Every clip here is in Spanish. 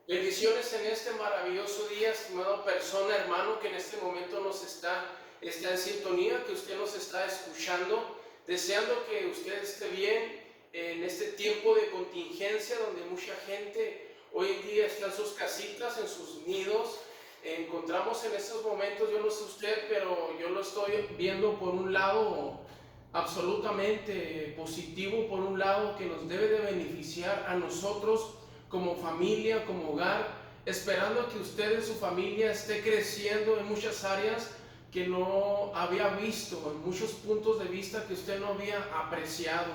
Bendiciones en este maravilloso día, estimado persona, hermano, que en este momento está en sintonía, que usted nos está escuchando, deseando que usted esté bien en este tiempo de contingencia donde mucha gente hoy en día está en sus casitas, en sus nidos. Encontramos en estos momentos, yo no sé usted, pero yo lo estoy viendo por un lado absolutamente positivo, por un lado que nos debe de beneficiar a nosotros como familia, como hogar, esperando que usted y su familia esté creciendo en muchas áreas que no había visto, en muchos puntos de vista que usted no había apreciado.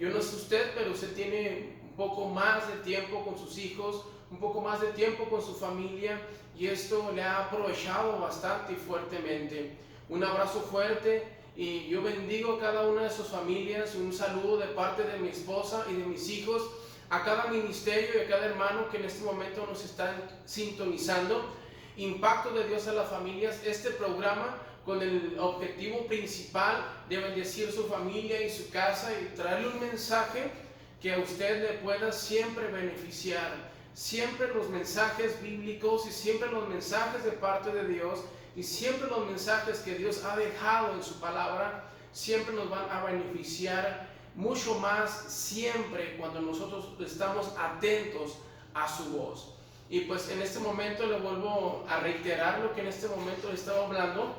Yo no sé usted, pero usted tiene un poco más de tiempo con sus hijos, un poco más de tiempo con su familia, y esto le ha aprovechado bastante y fuertemente. Un abrazo fuerte y yo bendigo a cada una de sus familias. Un saludo de parte de mi esposa y de mis hijos, a cada ministerio y a cada hermano que en este momento nos están sintonizando. Impacto de Dios a las familias, este programa con el objetivo principal de bendecir su familia y su casa y traerle un mensaje que a usted le pueda siempre beneficiar. Siempre los mensajes bíblicos y siempre los mensajes de parte de Dios y siempre los mensajes que Dios ha dejado en su palabra siempre nos van a beneficiar mucho más siempre cuando nosotros estamos atentos a su voz. Y pues en este momento le vuelvo a reiterar lo que en este momento le estaba hablando.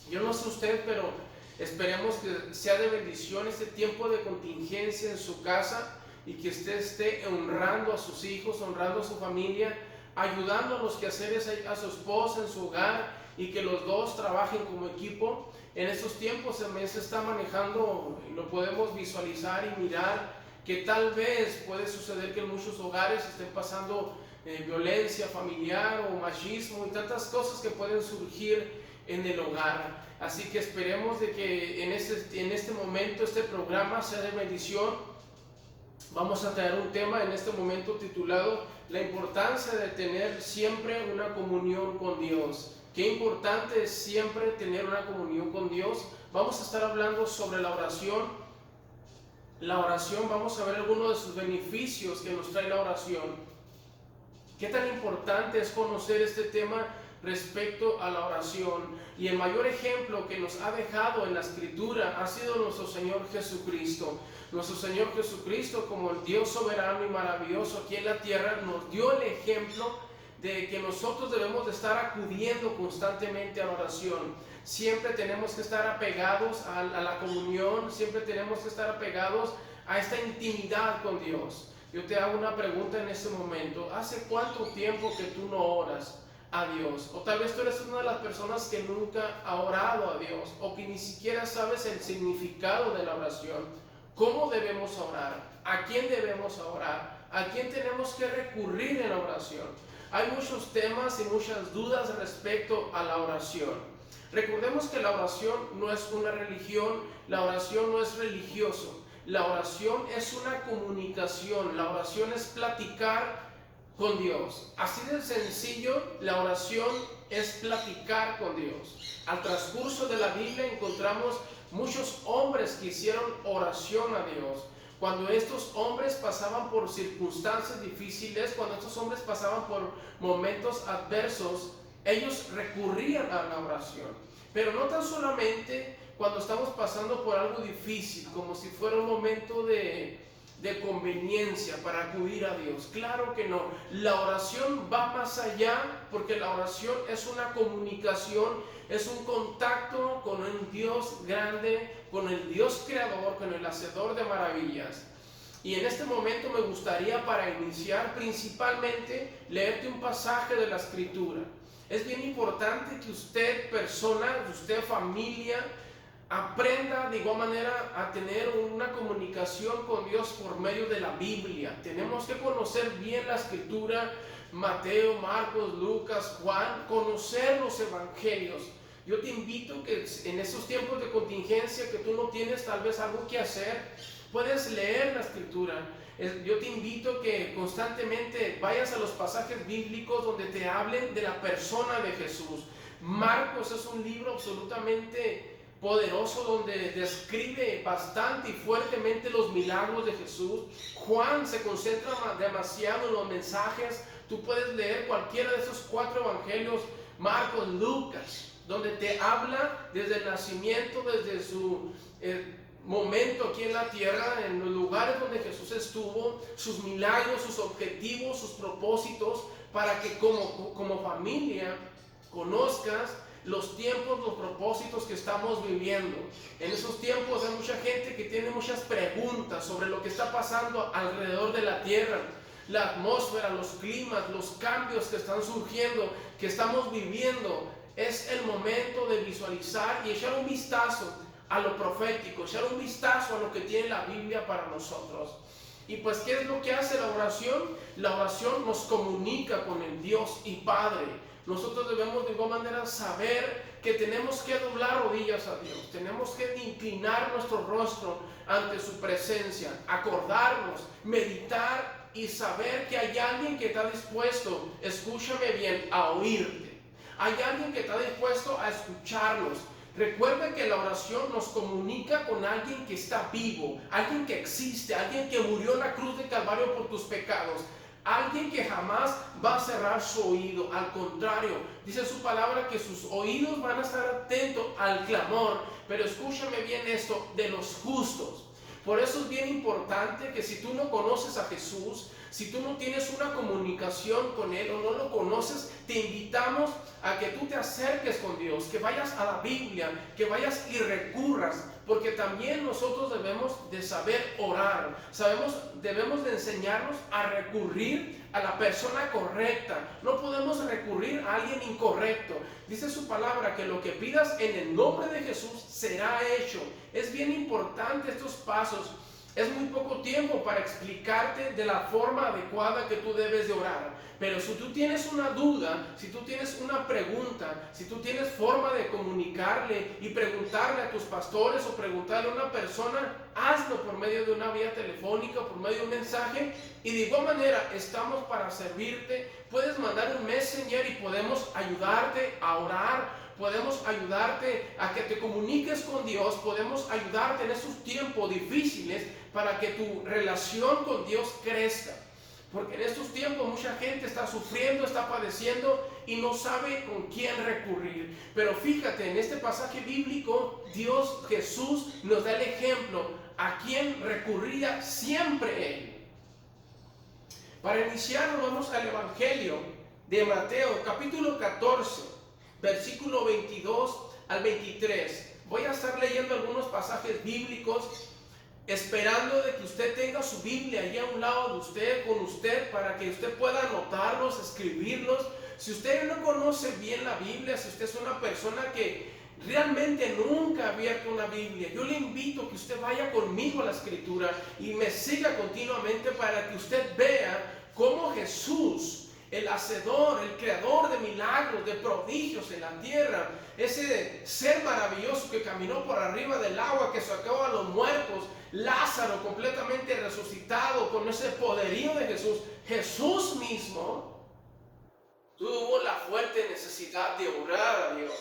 Yo no sé usted, pero esperemos que sea de bendición este tiempo de contingencia en su casa y que usted esté honrando a sus hijos, honrando a su familia, ayudando a los quehaceres a su esposa en su hogar y que los dos trabajen como equipo. En estos tiempos también se está manejando, lo podemos visualizar y mirar, que tal vez puede suceder que en muchos hogares estén pasando violencia familiar o machismo y tantas cosas que pueden surgir en el hogar. Así que esperemos de que en este momento este programa sea de bendición. Vamos a traer un tema en este momento titulado La importancia de tener siempre una comunión con Dios. Qué importante es siempre tener una comunión con Dios. Vamos a estar hablando sobre la oración. La oración, vamos a ver algunos de sus beneficios que nos trae la oración. Qué tan importante es conocer este tema respecto a la oración. Y el mayor ejemplo que nos ha dejado en la Escritura ha sido nuestro Señor Jesucristo. Nuestro Señor Jesucristo, como el Dios soberano y maravilloso aquí en la tierra, nos dio el ejemplo de que nosotros debemos de estar acudiendo constantemente a la oración. Siempre tenemos que estar apegados a la comunión, siempre tenemos que estar apegados a esta intimidad con Dios. Yo te hago una pregunta en este momento. ¿Hace cuánto tiempo que tú no oras a Dios? O tal vez tú eres una de las personas que nunca ha orado a Dios, o que ni siquiera sabes el significado de la oración. ¿Cómo debemos orar? ¿A quién debemos orar? ¿A quién tenemos que recurrir en la oración? Hay muchos temas y muchas dudas respecto a la oración. Recordemos que la oración no es una religión, la oración no es religioso. La oración es una comunicación, la oración es platicar con Dios. Así de sencillo, la oración es platicar con Dios. Al transcurso de la Biblia encontramos muchos hombres que hicieron oración a Dios. Cuando estos hombres pasaban por circunstancias difíciles, cuando estos hombres pasaban por momentos adversos, ellos recurrían a la oración. Pero no tan solamente cuando estamos pasando por algo difícil, como si fuera un momento de conveniencia para acudir a Dios. Claro que no. La oración va más allá, porque la oración es una comunicación, es un contacto con un Dios grande, con el Dios creador, con el hacedor de maravillas. Y en este momento me gustaría, para iniciar, principalmente leerte un pasaje de la Escritura. Es bien importante que usted, persona, usted, familia, aprenda de igual manera a tener una comunicación con Dios por medio de la Biblia. Tenemos que conocer bien la Escritura, Mateo, Marcos, Lucas, Juan, conocer los evangelios. Yo te invito que en estos tiempos de contingencia que tú no tienes tal vez algo que hacer, puedes leer la Escritura. Yo te invito que constantemente vayas a los pasajes bíblicos donde te hablen de la persona de Jesús. Marcos es un libro absolutamente poderoso donde describe bastante y fuertemente los milagros de Jesús. Juan se concentra demasiado en los mensajes Tú puedes leer cualquiera de esos 4 evangelios, Marcos, Lucas, donde te habla desde el nacimiento, desde su momento aquí en la tierra, en los lugares donde Jesús estuvo, sus milagros, sus objetivos, sus propósitos, para que como familia conozcas los tiempos, los propósitos que estamos viviendo. En esos tiempos hay mucha gente que tiene muchas preguntas sobre lo que está pasando alrededor de la tierra, la atmósfera, los climas, los cambios que están surgiendo, que estamos viviendo. Es el momento de visualizar y echar un vistazo a lo profético, echar un vistazo a lo que tiene la Biblia para nosotros. Y pues, ¿qué es lo que hace la oración? La oración nos comunica con el Dios y Padre. Nosotros debemos de igual manera saber que tenemos que doblar rodillas a Dios, tenemos que inclinar nuestro rostro ante su presencia, acordarnos, meditar y saber que hay alguien que está dispuesto, escúchame bien, a oírte. Hay alguien que está dispuesto a escucharnos. Recuerda que la oración nos comunica con alguien que está vivo, alguien que existe, alguien que murió en la cruz de Calvario por tus pecados, alguien que jamás va a cerrar su oído. Al contrario, dice su palabra que sus oídos van a estar atentos al clamor. Pero escúchame bien esto, de los justos. Por eso es bien importante que si tú no conoces a Jesús, si tú no tienes una comunicación con Él o no lo conoces, te invitamos a que tú te acerques con Dios, que vayas a la Biblia, que vayas y recurras, porque también nosotros debemos de saber orar, debemos de enseñarnos a recurrir a la persona correcta. No podemos recurrir a alguien incorrecto. Dice su palabra que lo que pidas en el nombre de Jesús será hecho. Es bien importante estos pasos. Es muy poco tiempo para explicarte de la forma adecuada que tú debes de orar. Pero si tú tienes una duda, si tú tienes una pregunta, si tú tienes forma de comunicarle y preguntarle a tus pastores o preguntarle a una persona, hazlo por medio de una vía telefónica, por medio de un mensaje. Y de igual manera estamos para servirte. Puedes mandar un messenger y podemos ayudarte a orar. Podemos ayudarte a que te comuniques con Dios. Podemos ayudarte en esos tiempos difíciles para que tu relación con Dios crezca. Porque en estos tiempos mucha gente está sufriendo, está padeciendo y no sabe con quién recurrir. Pero fíjate, en este pasaje bíblico, Jesús nos da el ejemplo a quién recurría siempre Él. Para iniciar, nos vamos al Evangelio de Mateo, capítulo 14, versículo 22 al 23. Voy a estar leyendo algunos pasajes bíblicos, esperando de que usted tenga su Biblia ahí a un lado de usted, con usted, para que usted pueda anotarlos, escribirlos. Si usted no conoce bien la Biblia, si usted es una persona que realmente nunca ha abierto una Biblia, yo le invito a que usted vaya conmigo a la Escritura y me siga continuamente para que usted vea cómo Jesús, el hacedor, el creador de milagros, de prodigios en la tierra, ese ser maravilloso que caminó por arriba del agua, que sacó a los muertos, Lázaro completamente resucitado con ese poderío de Jesús, Jesús mismo tuvo la fuerte necesidad de orar a Dios.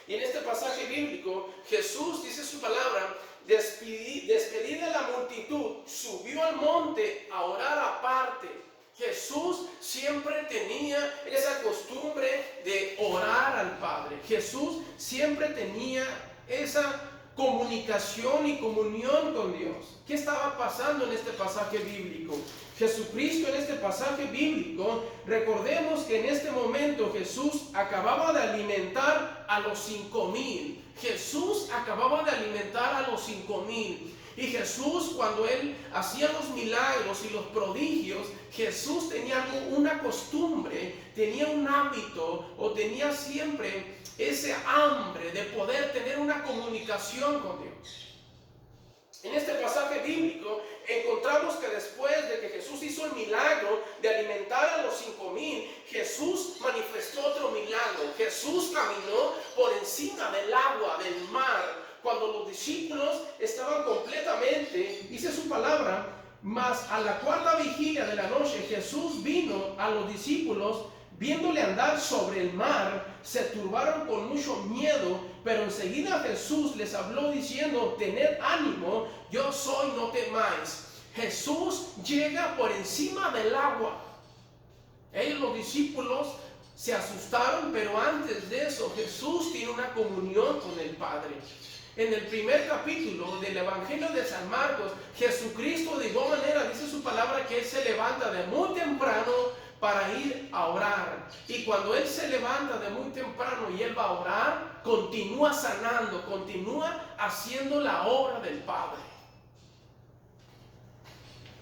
Y en este pasaje bíblico, Jesús, dice su palabra, despedida de la multitud, subió al monte a orar aparte. Jesús siempre tenía esa costumbre de orar al Padre. Jesús siempre tenía esa comunicación y comunión con Dios. ¿Qué estaba pasando en este pasaje bíblico? Jesucristo en este pasaje bíblico, recordemos que en este momento Jesús acababa de alimentar a los 5,000. Jesús acababa de alimentar a los 5,000. Y Jesús, cuando Él hacía los milagros y los prodigios, Jesús tenía una costumbre, tenía un hábito o tenía siempre ese hambre de poder tener una comunicación con Dios. En este pasaje bíblico encontramos que después de que Jesús hizo el milagro de alimentar a los 5,000, Jesús manifestó otro milagro. Jesús caminó por encima del agua, del mar, cuando los discípulos estaban completamente, dice su palabra, mas a la cuarta vigilia de la noche Jesús vino a los discípulos, viéndole andar sobre el mar, se turbaron con mucho miedo, pero enseguida Jesús les habló diciendo, tened ánimo, yo soy, no temáis. Jesús llega por encima del agua. Ellos, los discípulos, se asustaron, pero antes de eso Jesús tiene una comunión con el Padre. En el primer capítulo del Evangelio de San Marcos, Jesucristo de igual manera dice su palabra que Él se levanta de muy temprano para ir a orar. Y cuando Él se levanta de muy temprano y Él va a orar, continúa sanando, continúa haciendo la obra del Padre.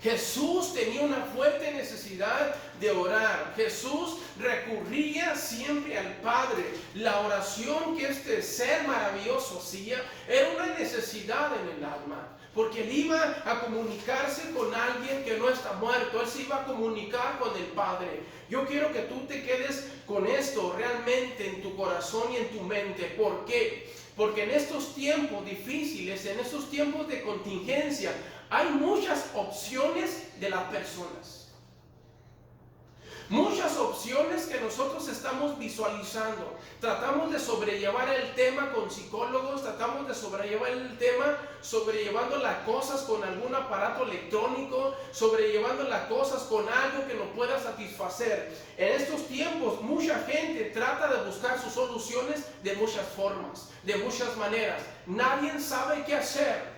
Jesús tenía una fuerte necesidad de orar. Jesús recurría siempre al Padre. La oración que este ser maravilloso hacía era una necesidad en el alma. Porque Él iba a comunicarse con alguien que no está muerto. Él se iba a comunicar con el Padre. Yo quiero que tú te quedes con esto realmente en tu corazón y en tu mente. ¿Por qué? Porque en estos tiempos difíciles, en estos tiempos de contingencia, hay muchas opciones de las personas. Muchas opciones que nosotros estamos visualizando. Tratamos de sobrellevar el tema con psicólogos, tratamos de sobrellevar el tema sobrellevando las cosas con algún aparato electrónico, sobrellevando las cosas con algo que nos pueda satisfacer. En estos tiempos mucha gente trata de buscar sus soluciones de muchas formas, de muchas maneras. Nadie sabe qué hacer.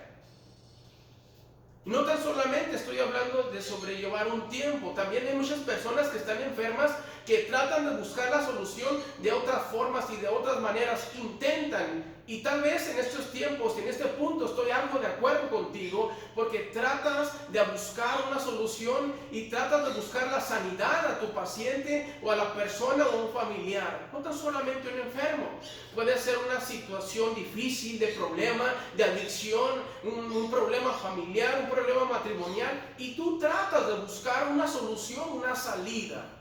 No tan solamente estoy hablando de sobrellevar un tiempo, también hay muchas personas que están enfermas que tratan de buscar la solución de otras formas y de otras maneras, intentan. Y tal vez en estos tiempos, en este punto, estoy algo de acuerdo contigo, porque tratas de buscar una solución y tratas de buscar la sanidad a tu paciente o a la persona o a un familiar. No tan solamente un enfermo, puede ser una situación difícil de problema, de adicción, un problema familiar, un problema matrimonial, y tú tratas de buscar una solución, una salida.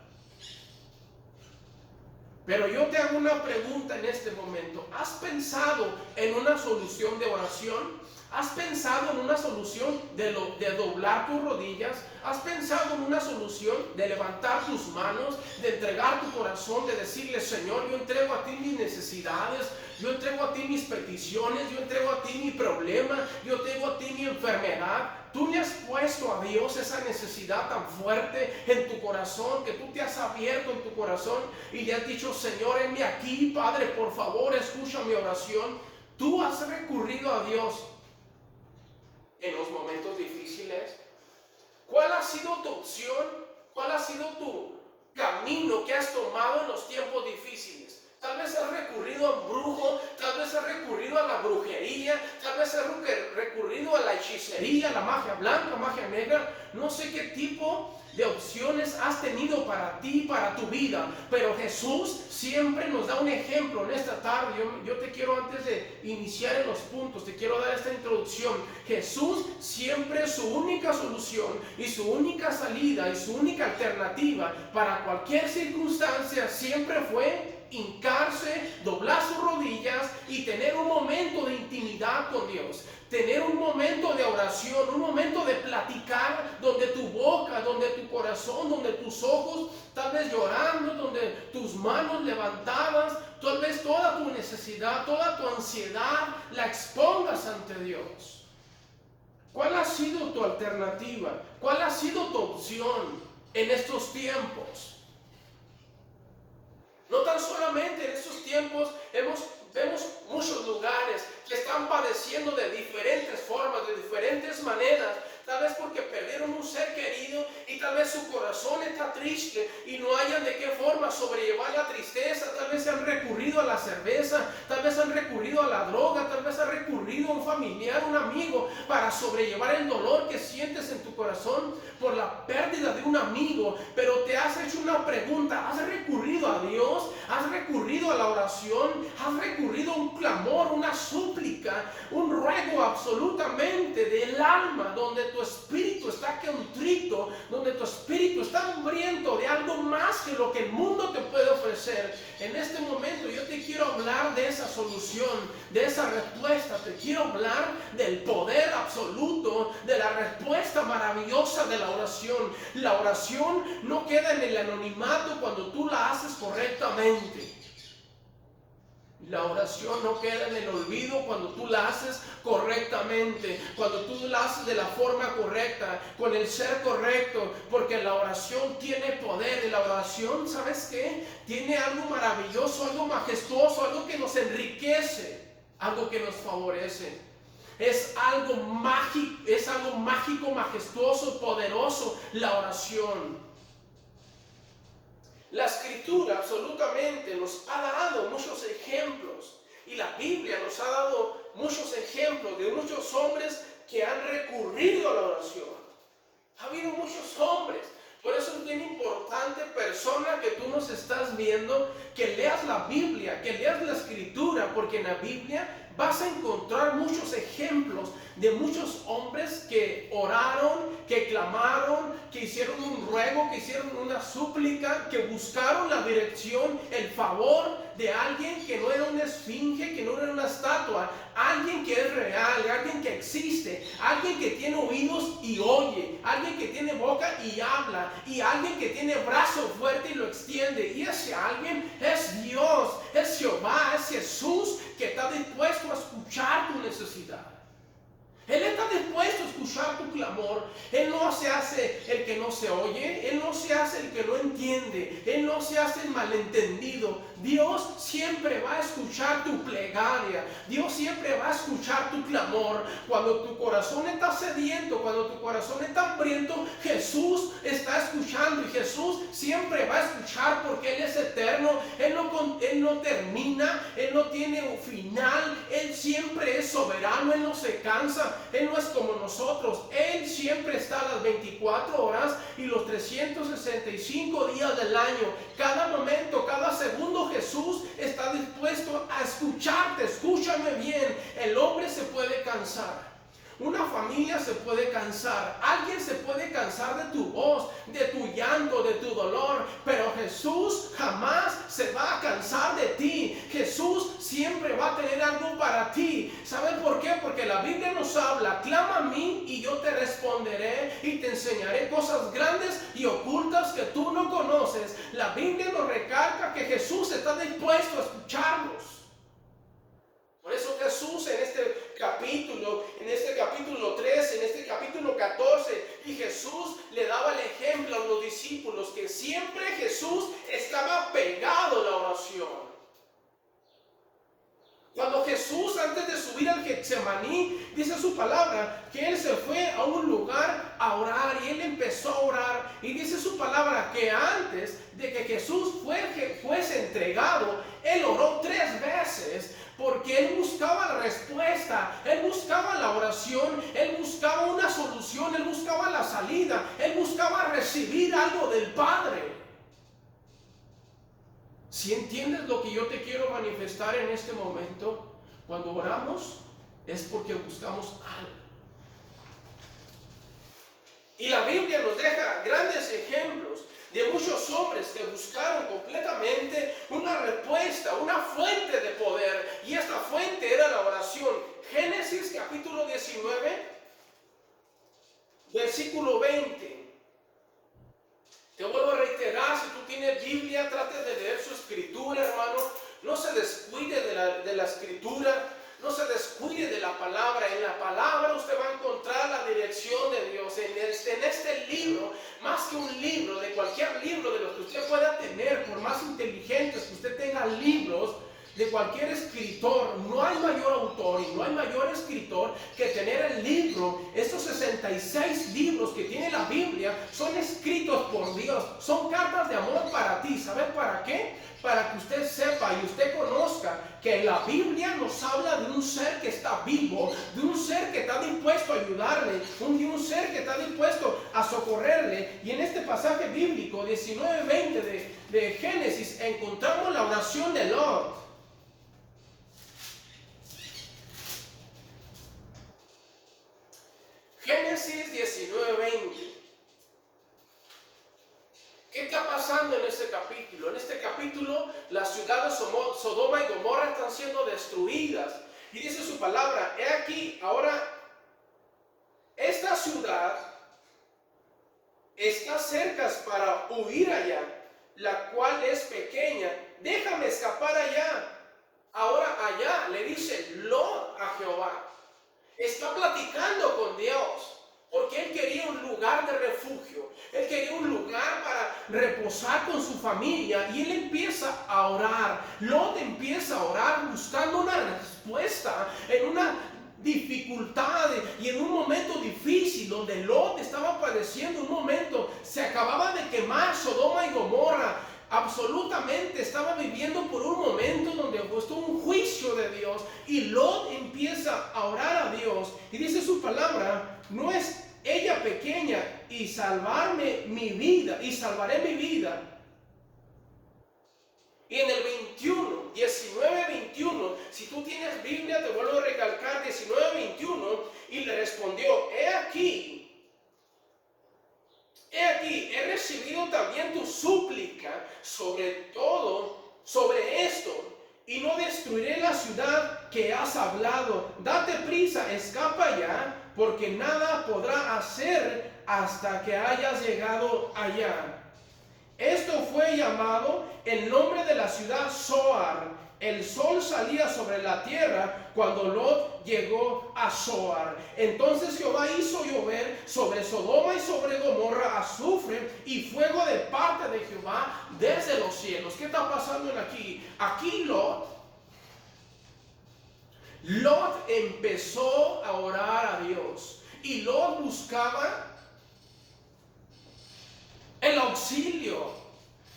Pero yo te hago una pregunta en este momento. ¿Has pensado en una solución de oración? ¿Has pensado en una solución de doblar tus rodillas? ¿Has pensado en una solución de levantar tus manos, de entregar tu corazón, de decirle, Señor, yo entrego a ti mis necesidades, yo entrego a ti mis peticiones, yo entrego a ti mi problema, yo entrego a ti mi enfermedad? Tú le has puesto a Dios esa necesidad tan fuerte en tu corazón, que tú te has abierto en tu corazón y le has dicho, Señor, envíame aquí, Padre, por favor, escucha mi oración. Tú has recurrido a Dios en los momentos difíciles. ¿Cuál ha sido tu opción? ¿Cuál ha sido tu camino que has tomado en los tiempos difíciles? Tal vez has recurrido a un brujo, tal vez has recurrido a la brujería, tal vez has recurrido a la hechicería, la magia blanca, magia negra. No sé qué tipo de opciones has tenido para ti, para tu vida, pero Jesús siempre nos da un ejemplo en esta tarde. Yo te quiero, antes de iniciar en los puntos, te quiero dar esta introducción. Jesús siempre, su única solución y su única salida y su única alternativa para cualquier circunstancia siempre fue hincarse, doblar sus rodillas y tener un momento de intimidad con Dios, tener un momento de oración, un momento de platicar, donde tu boca, donde tu corazón, donde tus ojos, tal vez llorando, donde tus manos levantadas, tal vez toda tu necesidad, toda tu ansiedad la expongas ante Dios. ¿Cuál ha sido tu alternativa? ¿Cuál ha sido tu opción en estos tiempos? No tan solamente en estos tiempos vemos muchos lugares que están padeciendo de diferentes formas, de diferentes maneras, tal vez porque perdieron un ser querido y tal vez su corazón está triste y no hayan de qué forma sobrellevar la tristeza. Tal vez han recurrido a la cerveza, tal vez han recurrido a la droga, tal vez han recurrido a un familiar, un amigo, para sobrellevar el dolor que sientes en tu corazón por la pérdida de un amigo. Pero te has hecho una pregunta: ¿has recurrido a Dios? ¿Has recurrido a la oración? ¿Has recurrido a un clamor, una súplica, un ruego absolutamente del alma, donde tu espíritu está contrito, donde tu espíritu está hambriento de algo más que lo que el mundo te puede ofrecer? En este momento yo te quiero hablar de esa solución, de esa respuesta. Te quiero hablar del poder absoluto, de la respuesta maravillosa de la oración. La oración no queda en el anonimato cuando tú la haces correctamente. La oración no queda en el olvido cuando tú la haces correctamente, cuando tú la haces de la forma correcta, con el ser correcto, porque la oración tiene poder y la oración, ¿sabes qué? Tiene algo maravilloso, algo majestuoso, algo que nos enriquece, algo que nos favorece. Es algo mágico, majestuoso, poderoso, la oración. La escritura absolutamente nos ha dado muchos ejemplos y la Biblia nos ha dado muchos ejemplos de muchos hombres que han recurrido a la oración. Ha habido muchos hombres. Por eso es bien importante, persona que tú nos estás viendo, que leas la Biblia, que leas la escritura, porque en la Biblia vas a encontrar muchos ejemplos de muchos hombres que oraron, que clamaron, que hicieron un ruego, que hicieron una súplica, que buscaron la dirección, el favor de alguien que no era una esfinge, que no era una estatua, alguien que es real, alguien que existe, alguien que tiene oídos y oye, alguien que tiene boca y habla, y alguien que tiene brazo fuerte y lo extiende. Y ese alguien es Dios, es Jehová, es Jesús, que está dispuesto a escuchar tu necesidad. Él está dispuesto a escuchar tu clamor. Él no se hace el que no se oye. Él no se hace el que no entiende. Él no se hace el malentendido. Dios siempre va a escuchar tu plegaria. Dios siempre va a escuchar tu clamor. Cuando tu corazón está sediento, cuando tu corazón está hambriento, Jesús está escuchando. Y Jesús siempre va a escuchar porque Él es eterno. Él no termina. Él no tiene un final. Él siempre es soberano. Él no se cansa. Él no es como nosotros. Él siempre está a las 24 horas y los 365 días del año. Cada momento, cada segundo, Jesús está dispuesto a escucharte. Escúchame bien. El hombre se puede cansar. Una familia se puede cansar. Alguien se puede cansar de tu voz, de tu llanto, de tu dolor. Pero Jesús jamás se va a cansar de ti. Jesús siempre va a tener algo para ti. ¿Sabes por qué? Porque la Biblia nos habla: clama a mí y yo te responderé y te enseñaré cosas grandes y ocultas que tú no conoces. La Biblia nos recalca que Jesús está dispuesto a escucharnos. Por eso Jesús en este capítulo 3, en este capítulo 14, y Jesús le daba el ejemplo a los discípulos que siempre Jesús estaba pegado a la oración. Cuando Jesús, antes de subir al Getsemaní, dice su palabra que Él se fue a un lugar a orar y Él empezó a orar. Y dice su palabra que antes de que Jesús fuese entregado, Él oró 3 veces. Porque Él buscaba la respuesta, Él buscaba la oración, Él buscaba una solución, Él buscaba la salida, Él buscaba recibir algo del Padre. Si entiendes lo que yo te quiero manifestar en este momento, cuando oramos es porque buscamos algo. Y la Biblia nos deja grandes ejemplos de muchos hombres que buscaron completamente una respuesta, una fuente de poder, y esta fuente era la oración. Génesis capítulo 19, versículo 20. Te vuelvo a reiterar, si tú tienes Biblia, trate de leer su escritura, hermano. No se descuide de la escritura. No se descuide de la palabra. En la palabra usted va a encontrar la dirección de Dios. En este libro, más que un libro, de cualquier libro de los que usted pueda tener, por más inteligentes que usted tenga libros, de cualquier escritor, no hay mayor autor y no hay mayor escritor que tener el libro. Estos 66 libros que tiene la Biblia son escritos por Dios, son cartas de amor para ti. ¿Sabes para qué? Para que usted sepa y usted conozca que la Biblia nos habla de un ser que está vivo, de un ser que está dispuesto a ayudarle, de un ser que está dispuesto a socorrerle. Y en este pasaje bíblico 19:20 de Génesis encontramos la oración de Lot. Génesis 19:20. ¿Qué está pasando en este capítulo? En este capítulo las ciudades de Sodoma y Gomorra están siendo destruidas. Y dice su palabra: he aquí, ahora esta ciudad está cerca para huir allá, la cual es pequeña. Déjame escapar allá. Ahora está platicando con Dios. Porque él quería un lugar de refugio. Él quería un lugar para reposar con su familia. Y él empieza a orar. Lot empieza a orar buscando una respuesta en una dificultad y en un momento difícil donde Lot estaba padeciendo un momento. Se acababa de quemar Sodoma y Gomorra. Absolutamente estaba viviendo por un momento donde puesto un juicio de Dios, y Lot empieza a orar a Dios y dice su palabra: no es ella pequeña y salvarme mi vida, y salvaré mi vida. Y en el 19-21, si tú tienes Biblia, te vuelvo a recalcar 19-21, y le respondió: he aquí, he recibido también tu súplica, sobre esto, y no destruiré la ciudad que has hablado. Date prisa, escapa ya, porque nada podrá hacer hasta que hayas llegado allá. Esto fue llamado el nombre de la ciudad Zoar. El sol salía sobre la tierra cuando Lot llegó a Zoar. Entonces Jehová hizo llover sobre Sodoma y sobre Gomorra azufre y fuego de parte de Jehová desde los cielos. ¿Qué está pasando aquí? Aquí Lot empezó a orar a Dios, y Lot buscaba el auxilio,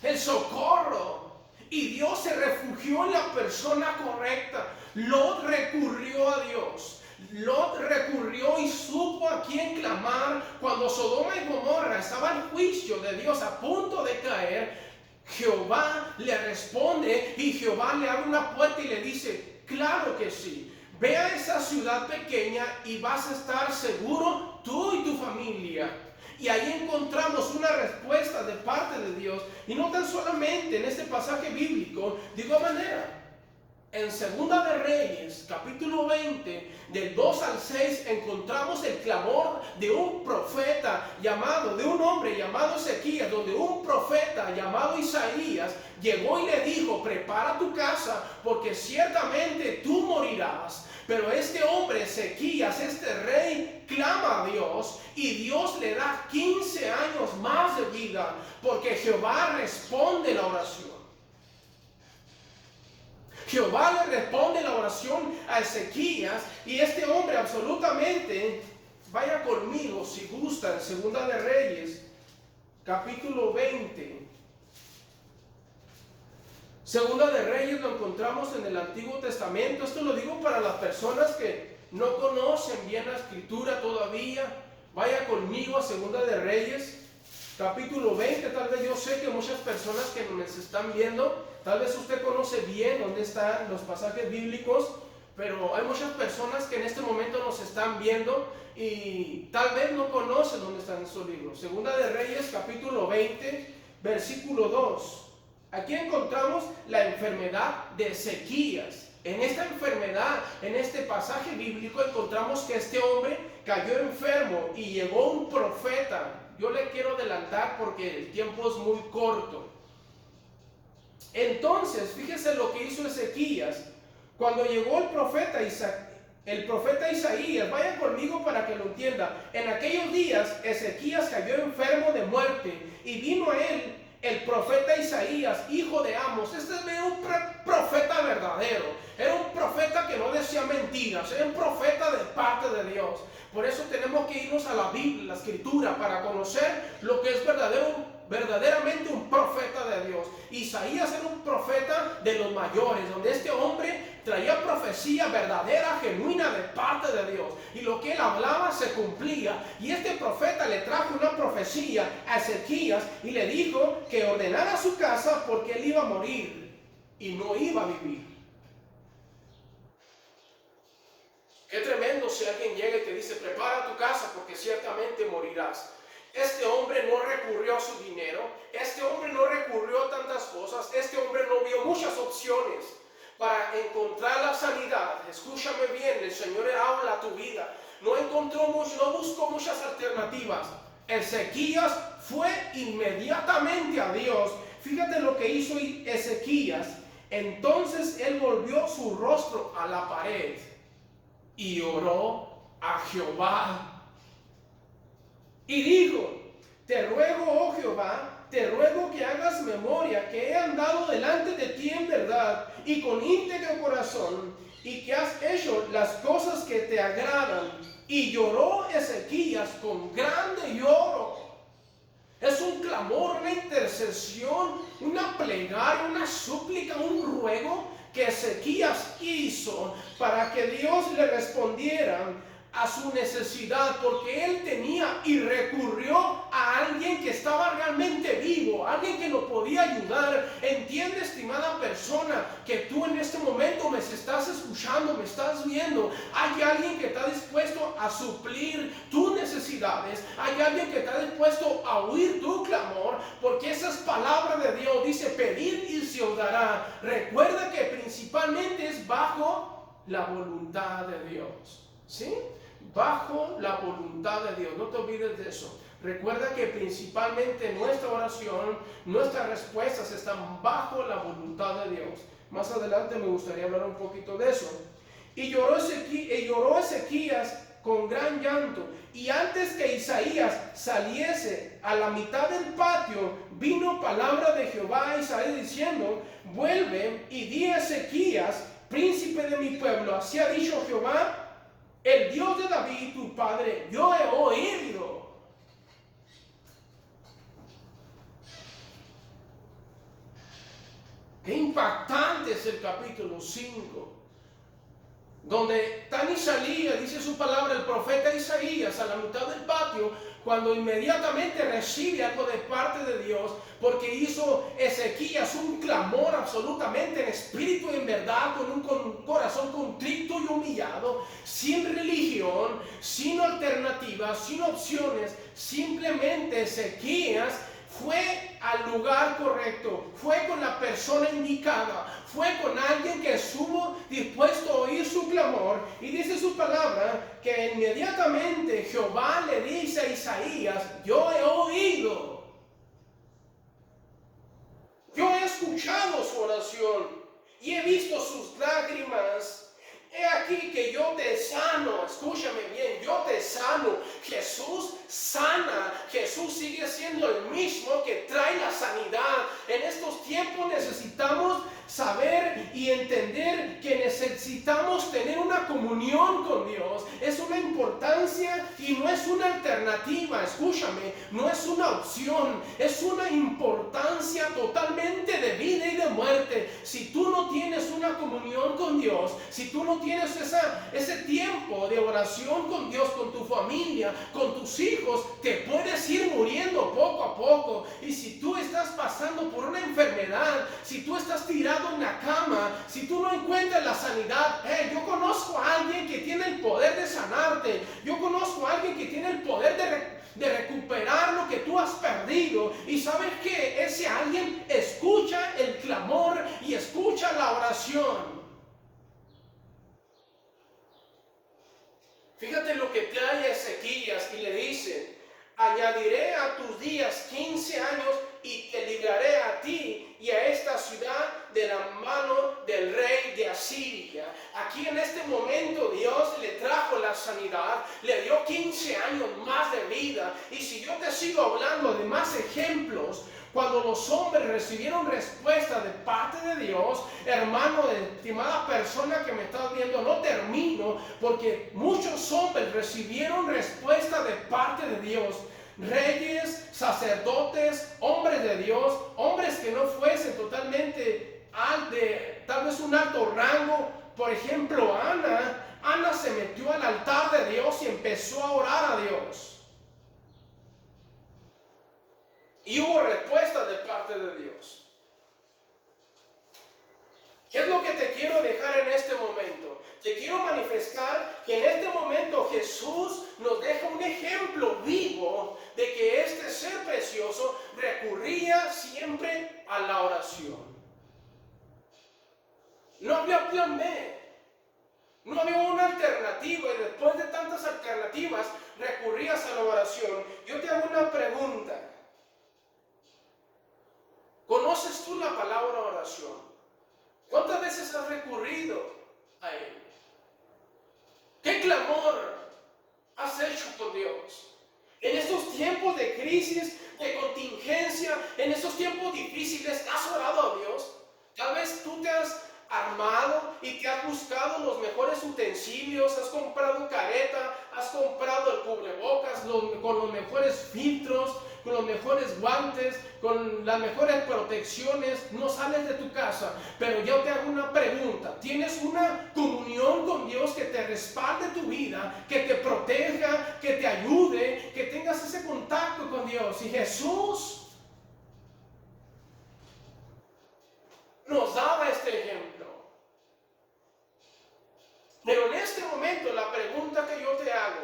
el socorro, y Dios se refugió en la persona correcta. Lot recurrió a Dios. Lot recurrió y supo a quién clamar. Cuando Sodoma y Gomorra estaba en juicio de Dios a punto de caer, Jehová le responde, y Jehová le abre una puerta y le dice: claro que sí, ve a esa ciudad pequeña y vas a estar seguro tú y tu familia. Y ahí encontramos una respuesta de parte de Dios. Y no tan solamente en este pasaje bíblico, de igual manera, en Segunda de Reyes, capítulo 20, del 2 al 6, encontramos el clamor de un profeta llamado, de un hombre llamado Ezequías, donde un profeta llamado Isaías llegó y le dijo: prepara tu casa, porque ciertamente tú morirás. Pero este hombre, Ezequías, este rey, clama a Dios, y Dios le da 15 años más de vida, porque Jehová responde la oración. Jehová le responde la oración a Ezequías, y este hombre absolutamente, vaya conmigo si gusta, en Segunda de Reyes, capítulo 20. Segunda de Reyes lo encontramos en el Antiguo Testamento. Esto lo digo para las personas que no conocen bien la Escritura todavía. Vaya conmigo a Segunda de Reyes, capítulo 20. Tal vez yo sé que muchas personas que nos están viendo, tal vez usted conoce bien dónde están los pasajes bíblicos, pero hay muchas personas que en este momento nos están viendo y tal vez no conocen dónde están esos libros. Segunda de Reyes, capítulo 20, versículo 2. Aquí encontramos la enfermedad de Ezequías. En esta enfermedad, en este pasaje bíblico, encontramos que este hombre cayó enfermo y llegó un profeta. Yo le quiero adelantar porque el tiempo es muy corto. Entonces, fíjese lo que hizo Ezequías. Cuando llegó el profeta Isaías, vaya conmigo para que lo entienda. En aquellos días, Ezequías cayó enfermo de muerte, y vino a él el profeta Isaías, hijo de Amos. Este era un profeta verdadero. Era un profeta que no decía mentiras. Era un profeta de parte de Dios. Por eso tenemos que irnos a la Biblia, la Escritura, para conocer lo que es verdaderamente un profeta de Dios. Isaías era un profeta de los mayores, donde este hombre traía profecía verdadera, genuina de parte de Dios, y lo que él hablaba se cumplía. Y este profeta le trajo una profecía a Ezequías y le dijo que ordenara su casa, porque él iba a morir y no iba a vivir. Qué tremendo si alguien llega y te dice: prepara tu casa porque ciertamente morirás. Este hombre no recurrió a su dinero, este hombre no recurrió a tantas cosas, este hombre no vio muchas opciones para encontrar la sanidad. Escúchame bien, el Señor habla a tu vida. No buscó muchas alternativas. Ezequías fue inmediatamente a Dios. Fíjate lo que hizo Ezequías. Entonces él volvió su rostro a la pared y oró a Jehová. Y dijo: te ruego, oh Jehová, te ruego que hagas memoria que he andado delante de ti en verdad y con íntegro corazón, y que has hecho las cosas que te agradan. Y lloró Ezequías con grande lloro. Es un clamor, una intercesión, una plegaria, una súplica, un ruego que Ezequías hizo para que Dios le respondiera a su necesidad, porque él tenía y recurrió a alguien que estaba realmente vivo, alguien que lo podía ayudar. Entiende, estimada persona, que tú en este momento me estás escuchando, me estás viendo. Hay alguien que está dispuesto a suplir tus necesidades, hay alguien que está dispuesto a oír tu clamor, porque esa es palabra de Dios. Dice: pedid y se os dará. Recuerda que principalmente es bajo la voluntad de Dios, ¿sí? Bajo la voluntad de Dios, no te olvides de eso. Recuerda que principalmente nuestra oración, nuestras respuestas están bajo la voluntad de Dios. Más adelante me gustaría hablar un poquito de eso. Y lloró Ezequías con gran llanto. Y antes que Isaías saliese a la mitad del patio, vino palabra de Jehová a Isaías diciendo: vuelve y di a Ezequías, príncipe de mi pueblo, así ha dicho Jehová, el Dios de David, tu padre, yo he oído. Qué impactante es el capítulo 5, donde tan Isaías, dice su palabra, el profeta Isaías, a la mitad del patio, cuando inmediatamente recibe algo de parte de Dios, porque hizo Ezequías un clamor absolutamente en espíritu y en verdad, con un corazón contrito y humillado, sin religión, sin alternativas, sin opciones. Simplemente Ezequías fue al lugar correcto, fue con la persona indicada, fue con alguien que estuvo dispuesto a oír su clamor. Y dice su palabra que inmediatamente Jehová le dice a Isaías: yo he oído, yo he escuchado su oración y he visto sus lágrimas. He aquí que yo te sano. Escúchame bien, yo te sano. Jesús sana. Jesús sigue siendo el mismo que trae la sanidad. En estos tiempos necesitamos saber y entender que necesitamos tener una comunión con Dios. Es una importancia y no es una alternativa. Escúchame, no es una opción, es una importancia totalmente de vida y de muerte. Si tú no tienes una comunión con Dios, si tú no tienes ese tiempo de oración con Dios, con tu familia, con tus hijos, te puedes ir muriendo poco a poco. Y si tú estás pasando por una enfermedad, si tú estás tirado en la cama, si tú no encuentras la sanidad, yo conozco a alguien que tiene el poder de sanarte. Yo conozco a alguien que tiene el poder de recuperar lo que tú has perdido. Y sabes que ese alguien escucha el clamor y escucha la oración. Fíjate lo que trae Ezequías y le dice: añadiré a tus días 15 años y te libraré a ti y a esta ciudad de la mano del rey de Asiria. Aquí en este momento Dios le trajo la sanidad, le dio 15 años más de vida. Y si yo te sigo hablando de más ejemplos, cuando los hombres recibieron respuesta de parte de Dios, hermano, estimada persona que me estás viendo, no termino, porque muchos hombres recibieron respuesta de parte de Dios. Reyes, sacerdotes, hombres de Dios, hombres que no fuesen totalmente de tal vez un alto rango. Por ejemplo, Ana se metió al altar de Dios y empezó a orar a Dios. Y hubo respuesta de parte de Dios. ¿Qué es lo que te quiero dejar en este momento? Te quiero manifestar que en este momento Jesús nos deja un ejemplo vivo de que este ser precioso recurría siempre a la oración. No había plan B, no había una alternativa, y después de tantas alternativas recurrías a la oración. Yo te hago una pregunta. ¿Conoces tú la palabra oración? ¿Cuántas veces has recurrido a él? ¿Qué clamor crisis, de contingencia, en esos tiempos difíciles, ¿has orado a Dios? Tal vez tú te has armado y te has buscado los mejores utensilios, has comprado careta, has comprado el cubrebocas con los mejores filtros, con los mejores guantes, con las mejores protecciones, no sales de tu casa. Pero yo te hago una pregunta: ¿tienes una comunión con Dios que te respalde tu vida, que te proteja, que te ayude, que tengas ese contacto con Dios? Y Jesús nos daba este ejemplo. Pero en este momento la pregunta que yo te hago: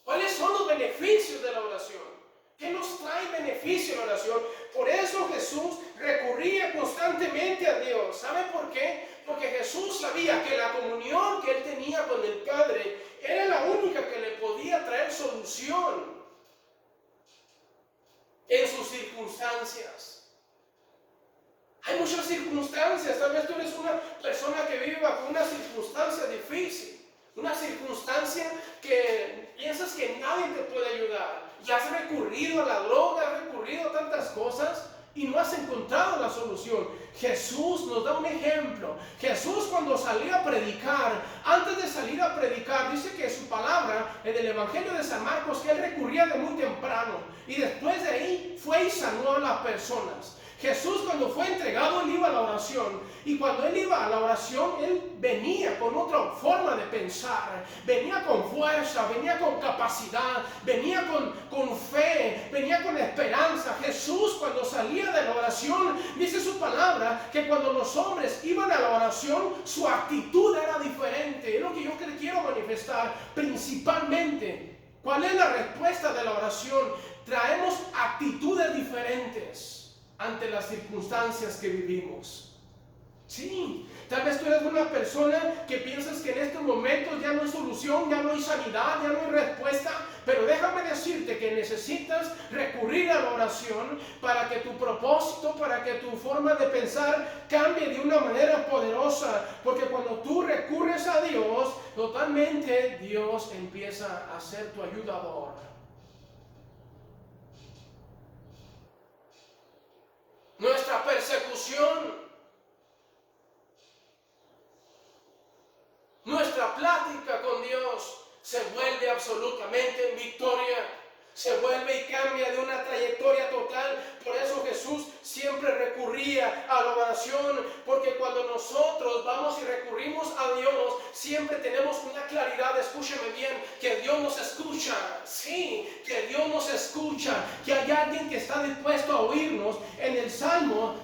¿cuáles son los beneficios de la oración? ¿Qué nos trae beneficio la oración? Por eso Jesús recurría constantemente a Dios. ¿Sabe por qué? Porque Jesús sabía que la comunión que él tenía con el Padre era la única que le podía traer solución en sus circunstancias. Hay muchas circunstancias. Tal vez tú eres una persona que vive bajo una circunstancia difícil, una circunstancia que piensas que nadie te puede ayudar. Ya has recurrido a la droga, has recurrido a tantas cosas y no has encontrado la solución. Jesús nos da un ejemplo. Jesús, cuando salía a predicar, antes de salir a predicar, dice que su palabra en el Evangelio de San Marcos, que él recurría de muy temprano y después de ahí fue y sanó a las personas. Jesús, cuando fue entregado, él iba a la oración, y cuando él iba a la oración, él venía con otra forma de pensar, venía con fuerza, venía con capacidad, venía con fe, venía con esperanza. Jesús, cuando salía de la oración, dice su palabra que cuando los hombres iban a la oración, su actitud era diferente. Es lo que yo quiero manifestar principalmente. ¿Cuál es la respuesta de la oración? Traemos actitudes diferentes ante las circunstancias que vivimos. Sí, tal vez tú eres una persona que piensas que en estos momentos ya no hay solución, ya no hay sanidad, ya no hay respuesta, pero déjame decirte que necesitas recurrir a la oración para que tu propósito, para que tu forma de pensar cambie de una manera poderosa, porque cuando tú recurres a Dios, totalmente Dios empieza a ser tu ayudador. Nuestra persecución, nuestra plática con Dios se vuelve absolutamente en victoria, se vuelve y cambia de una trayectoria total. Por eso Jesús siempre recurría a la oración, porque cuando nosotros vamos y recurrimos a Dios, siempre tenemos una claridad. Escúcheme bien, que Dios nos escucha. Sí, que Dios nos escucha, que hay alguien que está dispuesto a oírnos. En el Salmo